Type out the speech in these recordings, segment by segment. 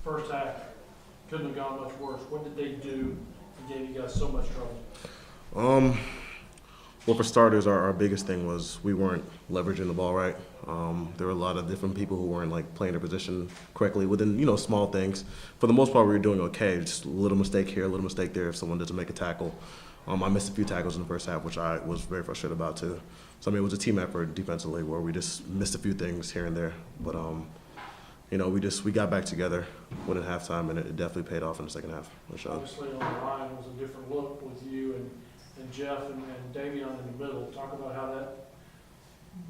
first half couldn't have gone much worse. What did they do that gave you guys so much trouble? Well, for starters, our biggest thing was we weren't leveraging the ball right. There were a lot of different people who weren't like playing their position correctly within small things. For the most part, we were doing okay. Just a little mistake here, a little mistake there. If someone doesn't make a tackle, I missed a few tackles in the first half, which I was very frustrated about too. So I mean, it was a team effort defensively where we just missed a few things here and there. But we got back together, went at halftime, and it definitely paid off in the second half. Obviously, on the line, it was a different look with you and Jeff and Davion in the middle. Talk about how that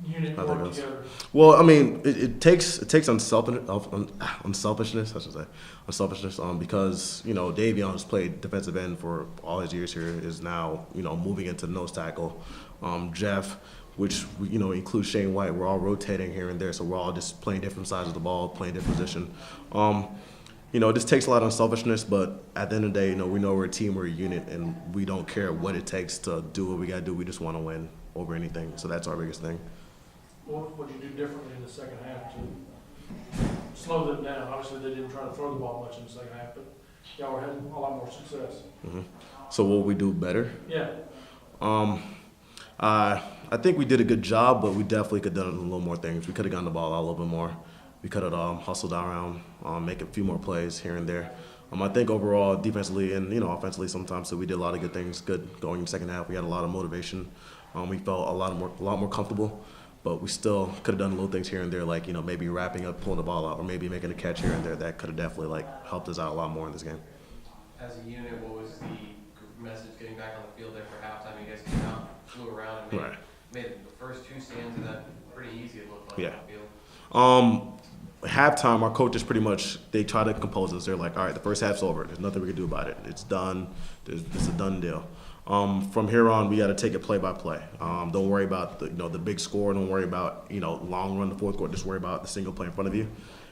unit worked together. Well, I mean, it takes unselfishness, I should say, because Davion has played defensive end for all his years here, is now moving into nose tackle. Jeff, which includes Shane White, we're all rotating here and there, so we're all just playing different sides of the ball, playing different position. This takes a lot of unselfishness, but at the end of the day, we know we're a team, we're a unit, and we don't care what it takes to do what we got to do. We just want to win over anything, so that's our biggest thing. What would you do differently in the second half to slow them down? Obviously, they didn't try to throw the ball much in the second half, but y'all were having a lot more success. Mm-hmm. So what would we do better? Yeah. I think we did a good job, but we definitely could have done a little more things. We could have gotten the ball out a little bit more. We could have hustled around, make a few more plays here and there. I think overall, defensively and offensively, sometimes so we did a lot of good things. Good going in the second half. We had a lot of motivation. We felt a lot more comfortable, but we still could have done little things here and there, like maybe wrapping up, pulling the ball out, or maybe making a catch here and there. That could have definitely helped us out a lot more in this game. As a unit, what was the message getting back on the field there for halftime? You guys came out, flew around, and made the first two stands of that pretty easy. It looked like on the field. Halftime, our coaches pretty much, they try to compose us. They're like, all right, the first half's over. There's nothing we can do about it. It's done. It's a done deal. From here on, we got to take it play by play. Don't worry about the big score. Don't worry about long run the fourth quarter. Just worry about the single play in front of you.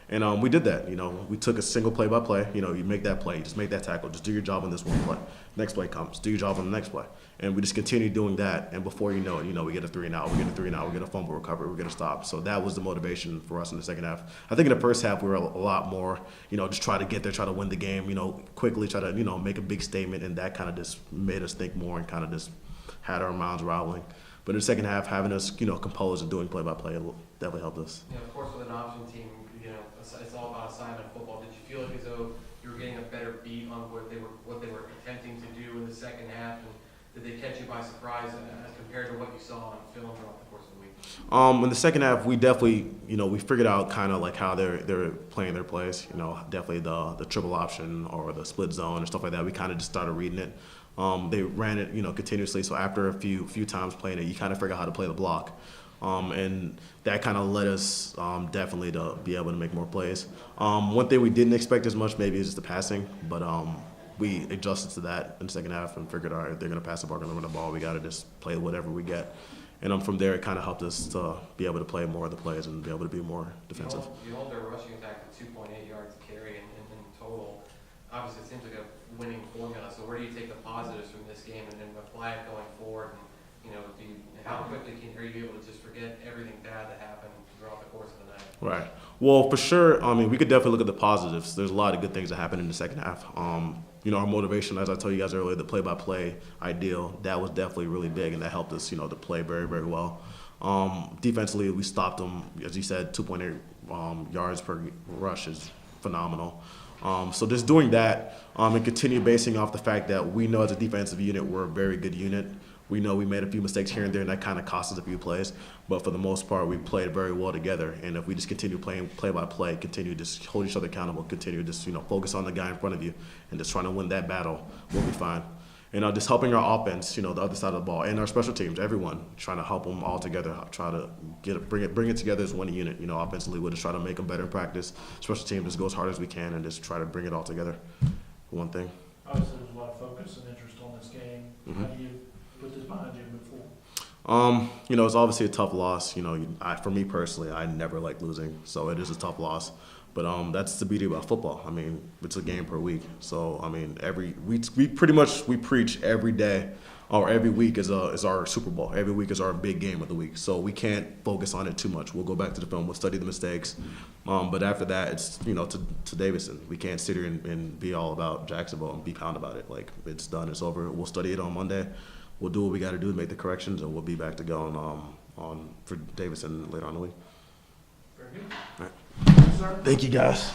And we did that. We took a single play by play. You make that play. You just make that tackle. Just do your job on this one play. Next play comes. Do your job on the next play. And we just continue doing that. And before you know it, we get a 3-and-out. We get a 3-and-out. We get a fumble recovery. We get a stop. So that was the motivation for us in the second half. I think in the first half we were a lot more, just try to get there, try to win the game. Quickly try to make a big statement. And that kind of just made us think more and kind of just had our minds rattling. But in the second half, having us composed and doing play by play definitely helped us. Of course, with an option team, it's all about assignment football. Did you feel like as though you were getting a better beat on what they were attempting to do in the second half, and did they catch you by surprise as compared to what you saw on film throughout the course of the week? In the second half, we definitely, we figured out kind of like how they're playing their plays. Definitely the triple option or the split zone and stuff like that. We kind of just started reading it. They ran it, continuously. So after a few times playing it, you kind of figure out how to play the block. And that kind of led us definitely to be able to make more plays. One thing we didn't expect as much maybe is just the passing, but we adjusted to that in the second half and figured, all right, if they're going to pass the ball, they're going to run the ball, we got to just play whatever we get. And from there, it kind of helped us to be able to play more of the plays and be able to be more defensive. You hold their rushing attack to 2.8 yards carry in total. Obviously, it seems like a winning formula. So where do you take the positives from this game and then apply it going forward? And, how quickly are you able to just forget everything bad that happened throughout the course of the night? Right. Well, for sure, we could definitely look at the positives. There's a lot of good things that happened in the second half. Our motivation, as I told you guys earlier, the play-by-play ideal, that was definitely really big, and that helped us, to play very, very well. Defensively, we stopped them, as you said, 2.8 yards per rush is phenomenal. So just doing that and continue basing off the fact that we know as a defensive unit, we're a very good unit. We know we made a few mistakes here and there, and that kind of cost us a few plays. But for the most part, we played very well together. And if we just continue playing play-by-play, continue to just hold each other accountable, continue to just focus on the guy in front of you, and just trying to win that battle, we'll be fine. Just helping our offense, the other side of the ball, and our special teams, everyone, trying to help them all together, try to bring it together as one unit. Offensively, we'll just try to make them better in practice. Special teams, just go as hard as we can and just try to bring it all together for one thing. Obviously, there's a lot of focus and interest on this game. Mm-hmm. How do you put this behind you and move forward? It's obviously a tough loss. For me personally, I never like losing, so it is a tough loss. But that's the beauty about football. It's a game per week. So we pretty much preach every day or every week is our Super Bowl. Every week is our big game of the week. So we can't focus on it too much. We'll go back to the film. We'll study the mistakes. But after that, it's, to Davidson. We can't sit here and be all about Jacksonville and be pound about it. Like, it's done. It's over. We'll study it on Monday. We'll do what we got to do to make the corrections, and we'll be back to going on for Davidson later on in the week. Very good. All right. Thank you, sir. Thank you, guys.